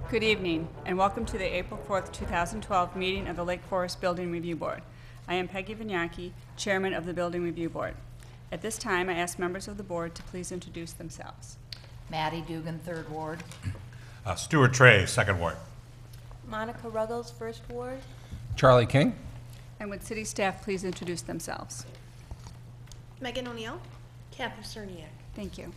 Good evening, and welcome to the April 4th, 2012 meeting of the Lake Forest Building Review Board. I am Peggy Vignocchi, Chairman of the Building Review Board. At this time, I ask members of the board to please introduce themselves. Maddie Dugan, 3rd Ward. Steuart Trey, 2nd Ward. Monica Ruggles, 1st Ward. Charlie King. And would city staff please introduce themselves? Megan O'Neill. Kathy Cerniak. Thank you.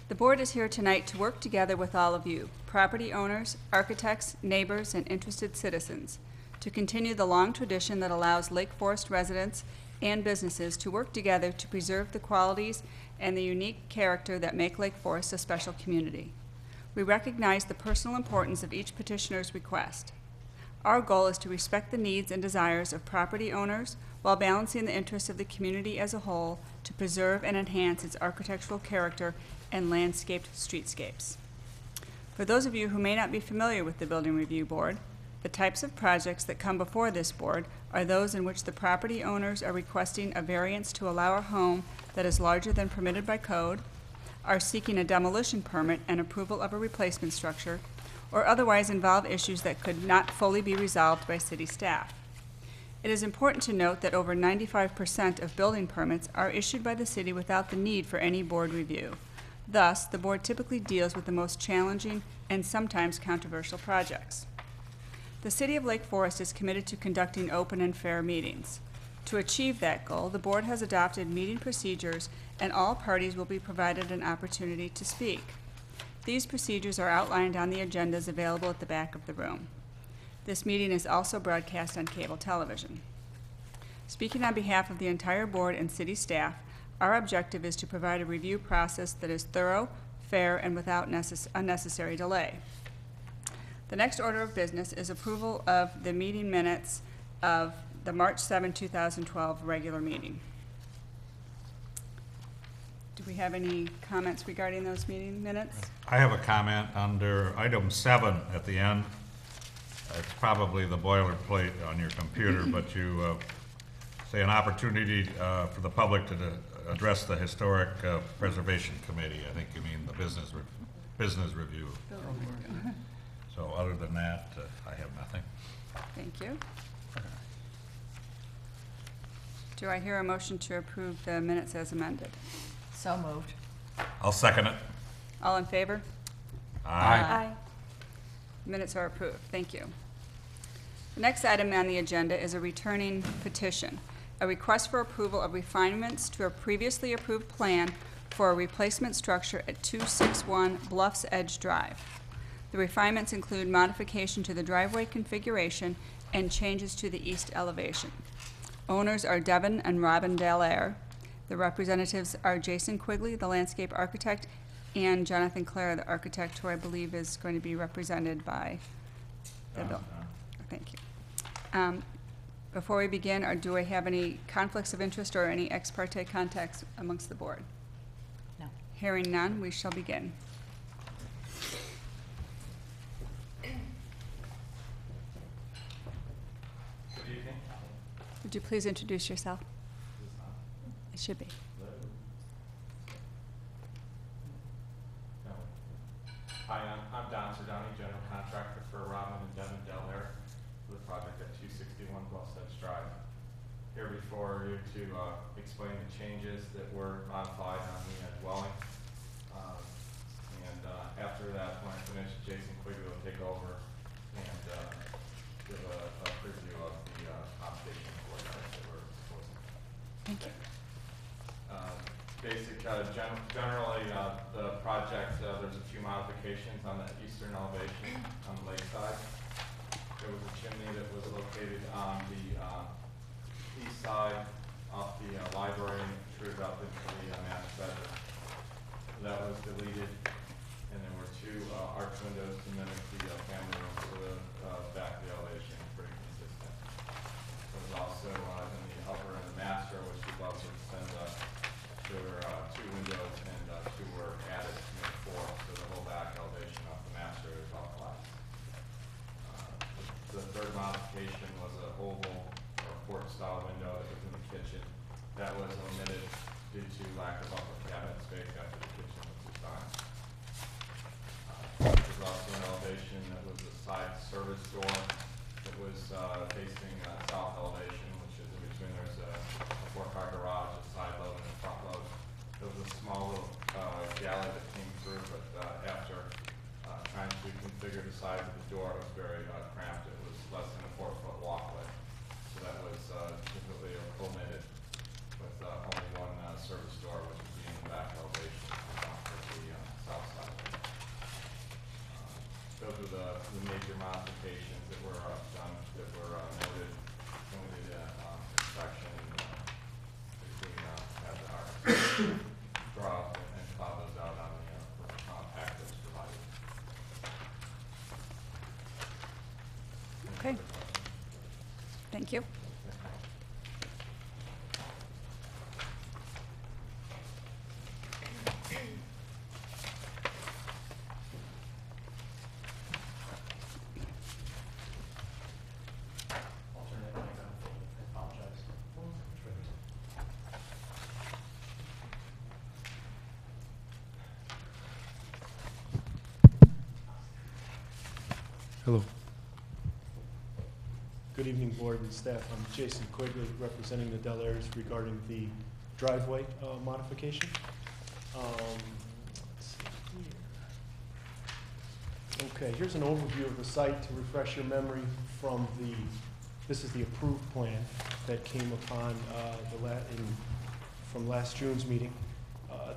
The board is here tonight to work together with all of you, property owners, architects, neighbors, and interested citizens, to continue the long tradition that allows Lake Forest residents and businesses to work together to preserve the qualities and the unique character that make Lake Forest a special community. We recognize the personal importance of each petitioner's request. Our goal is to respect the needs and desires of property owners while balancing the interests of the community as a whole to preserve and enhance its architectural character and landscaped streetscapes. For those of you who may not be familiar with the Building Review Board, the types of projects that come before this board are those in which the property owners are requesting a variance to allow a home that is larger than permitted by code, are seeking a demolition permit and approval of a replacement structure, or otherwise involve issues that could not fully be resolved by city staff. It is important to note that over 95% of building permits are issued by the city without the need for any board review. Thus, the board typically deals with the most challenging and sometimes controversial projects. The City of Lake Forest is committed to conducting open and fair meetings. To achieve that goal, the board has adopted meeting procedures, and all parties will be provided an opportunity to speak. These procedures are outlined on the agendas available at the back of the room. This meeting is also broadcast on cable television. Speaking on behalf of the entire board and city staff, our objective is to provide a review process that is thorough, fair, and without unnecessary delay. The next order of business is approval of the meeting minutes of the March 7, 2012 regular meeting. Do we have any comments regarding those meeting minutes? I have a comment under item 7 at the end. It's probably the boilerplate on your computer, but you say an opportunity for the public to address the Historic Preservation Committee. I think you mean the business review. So other than that, I have nothing. Thank you. Do I hear a motion to approve the minutes as amended? So moved. I'll second it. All in favor? Aye. Minutes are approved. Thank you. The next item on the agenda is a returning petition, a request for approval of refinements to a previously approved plan for a replacement structure at 261 Bluff's Edge Drive. The refinements include modification to the driveway configuration and changes to the east elevation. Owners are Devin and Robin Dallaire. The representatives are Jason Quigley, the landscape architect, and Jonathan Clair, the architect, who I believe is going to be represented by the bill. Thank you. Before we begin, do I have any conflicts of interest or any ex parte contacts amongst the board? No. Hearing none, we shall begin. Good evening. Would you please introduce yourself? It should be. Hi, I'm Don Sardoni, general contractor for Robin and Devin Dallaire for the project at 261 Bluff Edge Drive. Here before you to explain the changes that were modified on the dwelling. After that, when I finish, Jason Quigley will take over and give a preview of the modification coordinates that we're proposing. Thank you. Generally, the project, there's a few modifications on the eastern elevation on the lake side. There was a chimney that was located on the east side off the library and intruded up into the master bedroom. That was deleted, and there were two arch windows to mimic the family that was omitted due to lack of upper cabinet space after the kitchen was designed. There's also an elevation that was a side service door that was facing south elevation, which is in between. There's a four-car garage, a side load, and a front load. There was a small little galley that came through, but after trying to configure the size of the door, it was very cramped. It was less than a 4-foot walkway. So that was typically omitted with only one service door, which would be in the back elevation for the south side. Those were the major modifications that were done, that were noted when we did inspection and we had our draw up and plot those out on the pack that was provided. Okay. Thank you. Hello. Good evening, board and staff. I'm Jason Quigley, representing the Dallaires regarding the driveway modification. Let's see here. Okay, here's an overview of the site to refresh your memory from this is the approved plan that came upon from last June's meeting.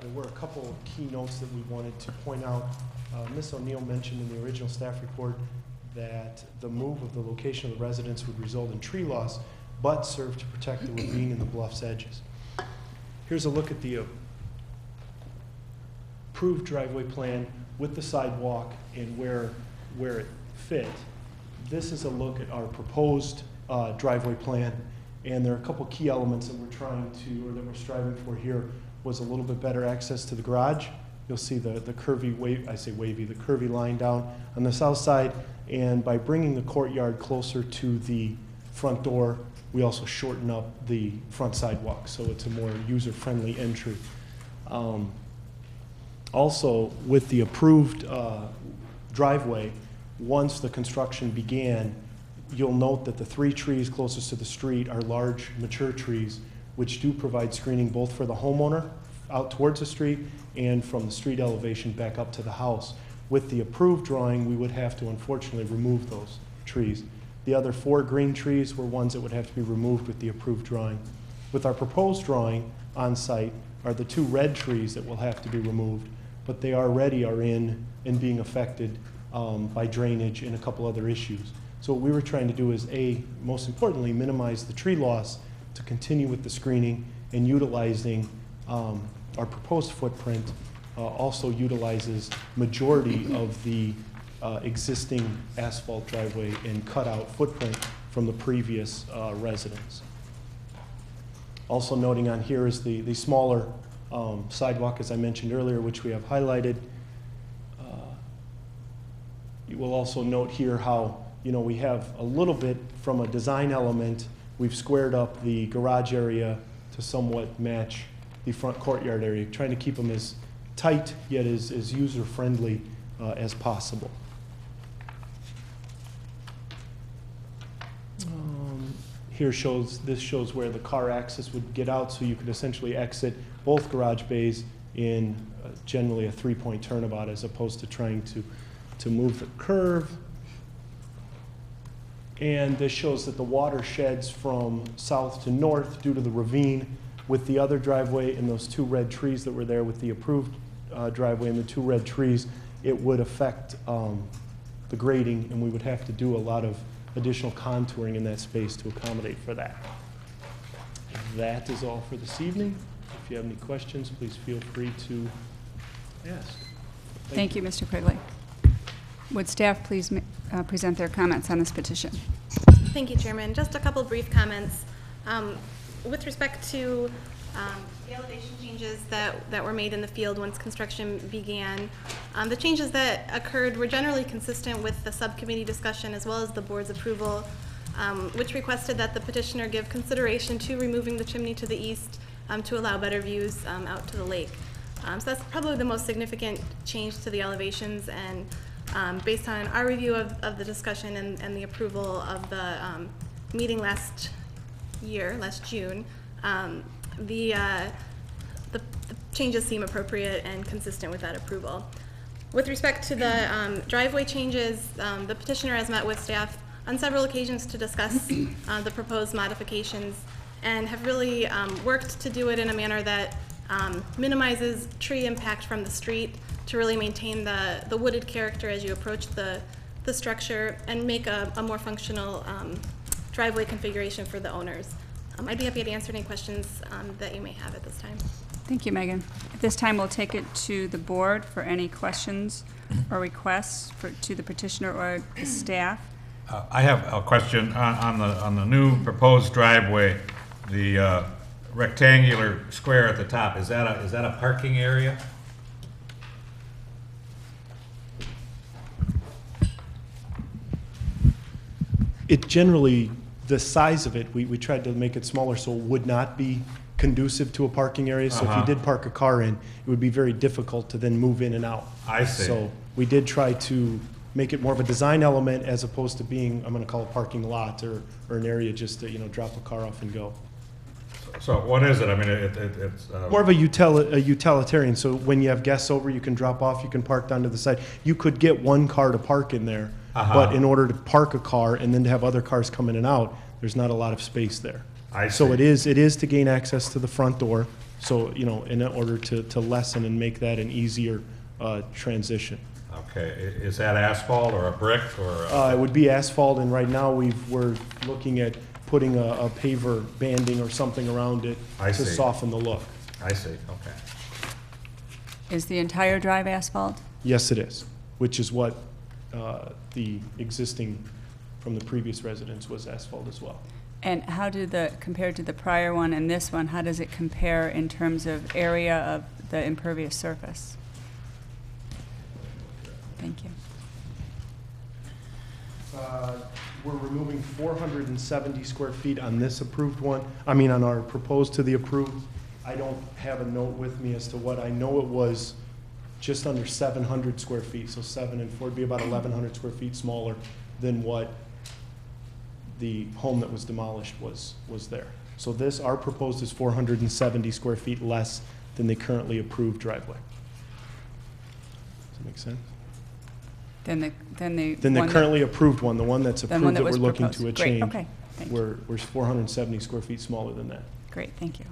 There were a couple of key notes that we wanted to point out. Ms. O'Neill mentioned in the original staff report that the move of the location of the residence would result in tree loss, but serve to protect the ravine and the bluff's edges. Here's a look at the approved driveway plan with the sidewalk and where it fit. This is a look at our proposed driveway plan, and there are a couple key elements that we're trying to, or that we're striving for here, was a little bit better access to the garage. You'll see the curvy the curvy line down on the south side, and by bringing the courtyard closer to the front door, we also shorten up the front sidewalk, so it's a more user-friendly entry. Also, with the approved driveway, once the construction began, you'll note that the 3 trees closest to the street are large, mature trees, which do provide screening both for the homeowner out towards the street and from the street elevation back up to the house. With the approved drawing, we would have to unfortunately remove those trees. The other 4 green trees were ones that would have to be removed with the approved drawing. With our proposed drawing on site are the 2 red trees that will have to be removed, but they already are in and being affected by drainage and a couple other issues. So what we were trying to do is, most importantly, minimize the tree loss to continue with the screening, and utilizing our proposed footprint also utilizes majority of the existing asphalt driveway and cutout footprint from the previous residence. Also noting on here is the smaller sidewalk, as I mentioned earlier, which we have highlighted. You will also note here how, we have a little bit from a design element, we've squared up the garage area to somewhat match the front courtyard area, trying to keep them as tight yet as user-friendly as possible. This shows where the car access would get out, so you could essentially exit both garage bays in generally a 3-point turnabout, as opposed to trying to move the curve. And this shows that the water sheds from south to north due to the ravine. With the other driveway and those 2 red trees that were there with the approved driveway and the 2 red trees, it would affect the grading, and we would have to do a lot of additional contouring in that space to accommodate for that. That is all for this evening. If you have any questions, please feel free to ask. Thank you, Mr. Quigley. Would staff please present their comments on this petition? Thank you, Chairman. Just a couple brief comments. With respect to the elevation changes that were made in the field once construction began, the changes that occurred were generally consistent with the subcommittee discussion as well as the board's approval, which requested that the petitioner give consideration to removing the chimney to the east to allow better views out to the lake. So that's probably the most significant change to the elevations, and based on our review of the discussion and the approval of the meeting last June, the changes seem appropriate and consistent with that approval. With respect to the driveway changes, the petitioner has met with staff on several occasions to discuss the proposed modifications, and have really worked to do it in a manner that minimizes tree impact from the street to really maintain the wooded character as you approach the structure and make a more functional driveway configuration for the owners. I'd be happy to answer any questions that you may have at this time. Thank you, Megan. At this time, we'll take it to the board for any questions or requests to the petitioner or the staff. I have a question on the new proposed driveway, the rectangular square at the top. Is that a parking area? It generally, the size of it, we tried to make it smaller so it would not be conducive to a parking area. So if you did park a car in, it would be very difficult to then move in and out. I see. So we did try to make it more of a design element as opposed to being, I'm going to call it a parking lot or an area just to, drop a car off and go. So what is it? I mean, it's... More of a utilitarian. So when you have guests over, you can drop off, you can park down to the side. You could get one car to park in there, but in order to park a car and then to have other cars come in and out, there's not a lot of space there. I see. So it is to gain access to the front door. So, in order to lessen and make that an easier transition. Okay. Is that asphalt or a brick or? It would be asphalt, and right now we're looking at putting a paver banding or something around it to soften the look. I see. Okay. Is the entire drive asphalt? Yes, it is, which is what the existing from the previous residence was asphalt as well. And how compared to the prior one and this one, how does it compare in terms of area of the impervious surface? Thank you. We're removing 470 square feet on this approved one. I mean, on our proposed to the approved. I don't have a note with me as to what. I know it was just under 700 square feet. So 7 and 4 would be about 1,100 square feet smaller than what the home that was demolished was there. So our proposed is 470 square feet less than the currently approved driveway. Does that make sense? Than the currently approved one, the one that's approved that we're looking to change. Great, okay, thank you. We're 470 square feet smaller than that. Great, thank you.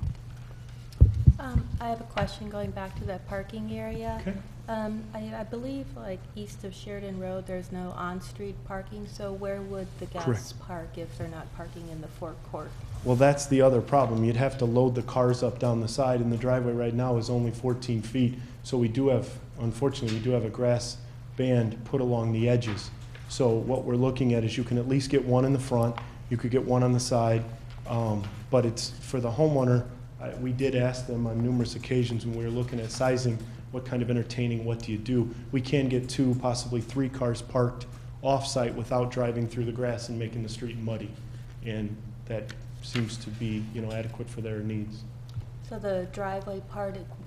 I have a question going back to that parking area. Okay. I believe like east of Sheridan Road, there's no on-street parking, so where would the guests Correct. park if they're not parking in the forecourt? Well, that's the other problem. You'd have to load the cars up down the side, and the driveway right now is only 14 feet. So unfortunately, we do have a grass band put along the edges. So what we're looking at is you can at least get one in the front, you could get one on the side, but it's for the homeowner. We did ask them on numerous occasions when we were looking at sizing, what kind of entertaining, what do you do? We can get 2, possibly 3 cars parked off-site without driving through the grass and making the street muddy. And that seems to be, adequate for their needs. So the driveway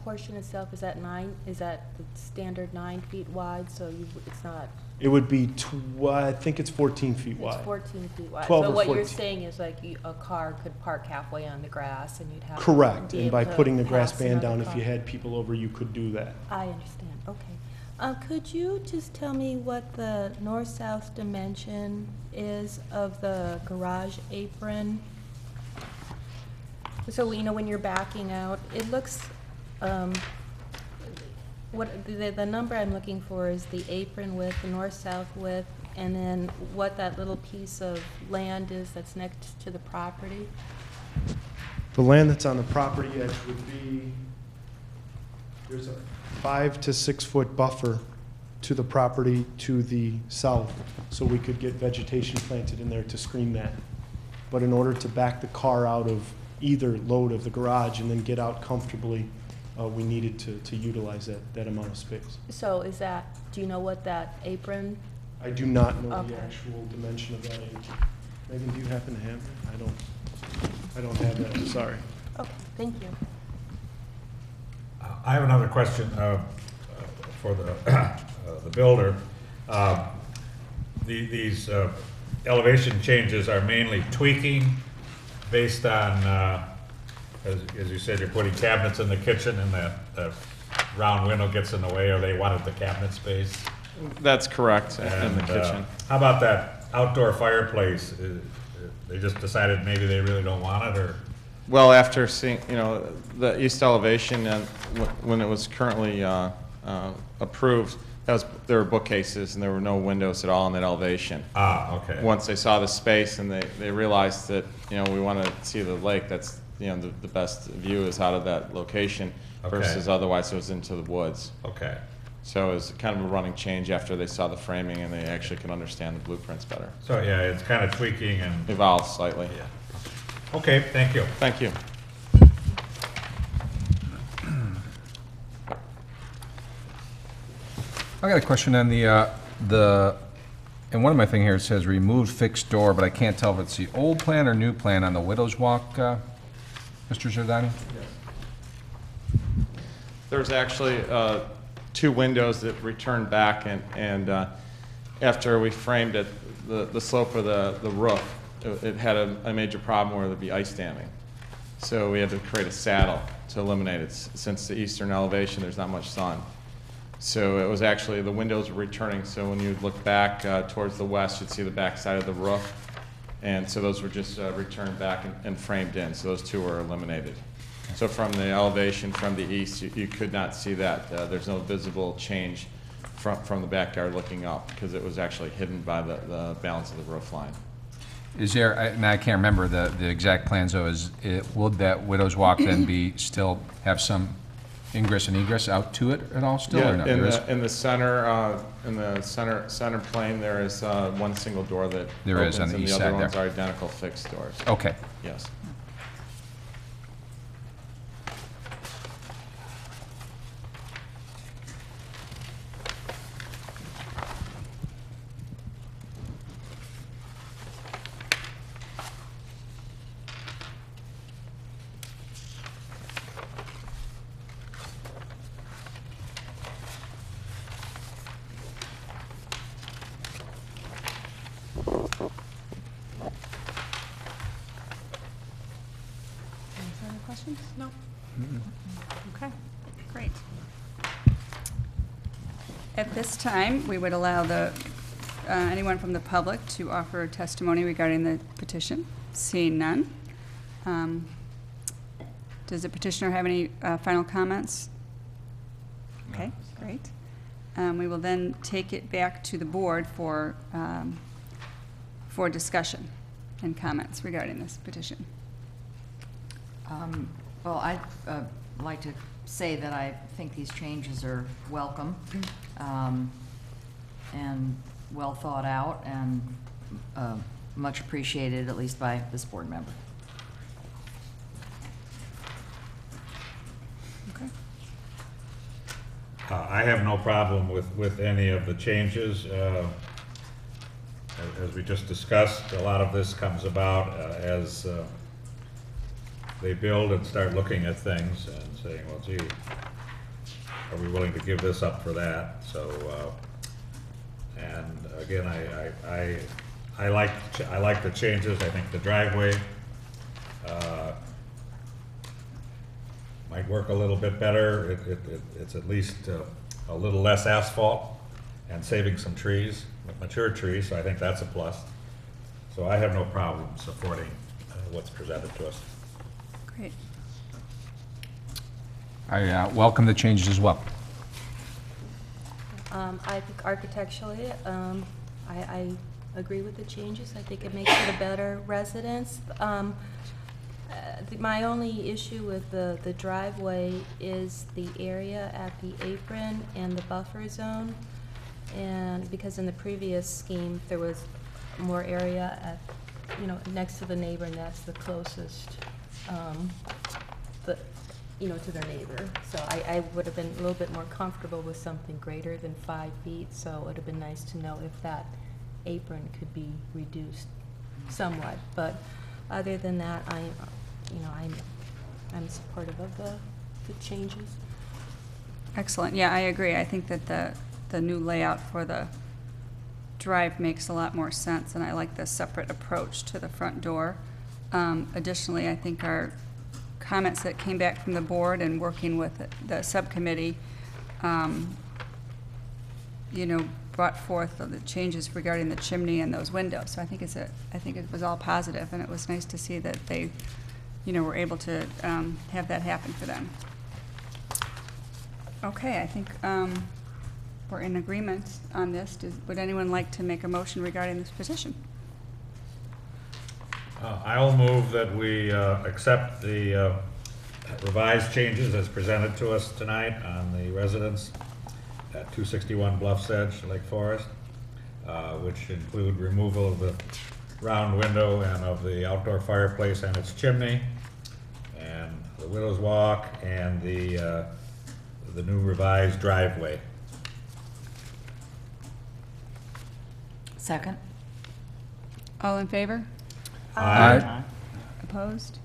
portion itself, is that the standard 9 feet wide, so it's not? It would be, I think it's 14 feet wide. It's 14 feet wide. 12 so or what 14. you're saying is like a car could park halfway on the grass and you'd have Correct, to be and able by to putting the grass pass band down, another if you car. had people over, you could do that. I understand, okay. Could you just tell me what the north-south dimension is of the garage apron? So, when you're backing out, it looks, the number I'm looking for is the apron width, the north-south width, and then what that little piece of land is that's next to the property. The land that's on the property edge would be, there's a 5 to 6 foot buffer to the property to the south, so we could get vegetation planted in there to screen that. But in order to back the car out of either load of the garage and then get out comfortably, we needed to utilize that amount of space. So do you know what that apron? I do not know the Okay. actual dimension of that apron. Megan, do you happen to have it? I don't have that, I'm sorry. Okay, thank you. I have another question for the builder. These elevation changes are mainly tweaking based on, as you said, you're putting cabinets in the kitchen and the round window gets in the way, or they wanted the cabinet space? That's correct, in the And, kitchen. how about that outdoor fireplace? They just decided maybe they really don't want it, or? Well, after seeing, the east elevation, and when it was currently approved, there were bookcases and there were no windows at all in that elevation. Ah, okay. Once they saw the space and they realized that, we want to see the lake, that's, the best view is out of that location Okay. versus otherwise it was into the woods. Okay. So it was kind of a running change after they saw the framing and they actually could understand the blueprints better. So, yeah, it's kind of tweaking and, Evolved slightly. okay, thank you. Thank you. I got a question on and one of my thing here, it says removed fixed door, but I can't tell if it's the old plan or new plan on the Widow's Walk, Mr. Zerdani? There's actually 2 windows that returned back, and after we framed it, the slope of the roof, it had a major problem where there'd be ice damming. So we had to create a saddle to eliminate it. Since the eastern elevation, there's not much sun. So it was actually, the windows were returning, so when you look back towards the west, you'd see the back side of the roof. And so those were just returned back and framed in, so those 2 were eliminated. So from the elevation from the east, you could not see that. There's no visible change from the backyard looking up, because it was actually hidden by the balance of the roof line. Is there, and I can't remember the exact plans, though, would that Widow's Walk then still have some ingress and egress out to it at all still, or no? Yeah, in the center plane, there is one single door that There is on opens, the and east the other side ones there. are identical fixed doors. Okay. Yes. Any other questions? No. Okay, great. At this time, we would allow anyone from the public to offer testimony regarding the petition. Seeing none. Does the petitioner have any final comments? Okay, great. We will then take it back to the board for discussion and comments regarding this petition. Well, I'd like to say that I think these changes are welcome and well thought out and much appreciated, at least by this board member. Okay. I have no problem with any of the changes. As we just discussed, a lot of this comes about as they build and start looking at things and saying, well, gee, are we willing to give this up for that? So, and again, I like the changes. I think the driveway might work a little bit better. It's at least a little less asphalt and saving some trees, mature trees, so I think that's a plus. So I have no problem supporting what's presented to us. Great. I welcome the changes as well. I think architecturally, I agree with the changes. I think it makes it a better residence. My only issue with the driveway is the area at the apron and the buffer zone. And because in the previous scheme, there was more area at, next to the neighbor, and that's the closest, to their neighbor. So I would have been a little bit more comfortable with something greater than 5 feet. So it would have been nice to know if that apron could be reduced somewhat. But other than that, I'm supportive of the changes. Excellent, yeah, I agree. I think that the new layout for the drive makes a lot more sense, and I like the separate approach to the front door. Additionally, I think our comments that came back from the board and working with the subcommittee, you know, brought forth the changes regarding the chimney and those windows. So I think it was all positive, and it was nice to see that they, you know, were able to have that happen for them. Okay, I think we're in agreement on this. Would anyone like to make a motion regarding this petition? I'll move that we accept the revised changes as presented to us tonight on the residence at 261 Bluff's Edge, Lake Forest, which include removal of the round window and of the outdoor fireplace and its chimney, and the Widow's Walk, and the new revised driveway. Second? All in favor? Aye. Opposed?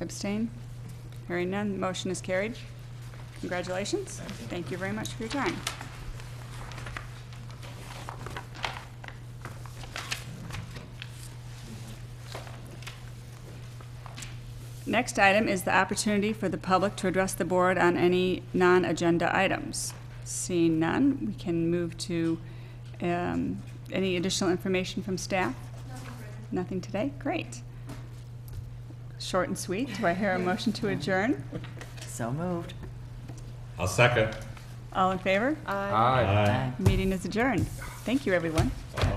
Abstain? Hearing none, the motion is carried. Congratulations. Thank you very much for your time. Next item is the opportunity for the public to address the board on any non-agenda items. Seeing none, we can move to any additional information from staff? Nothing today? Great. Short and sweet. Do I hear a motion to adjourn? So moved. I'll second. All in favor? Aye. Aye. Meeting is adjourned. Thank you, everyone. Aye.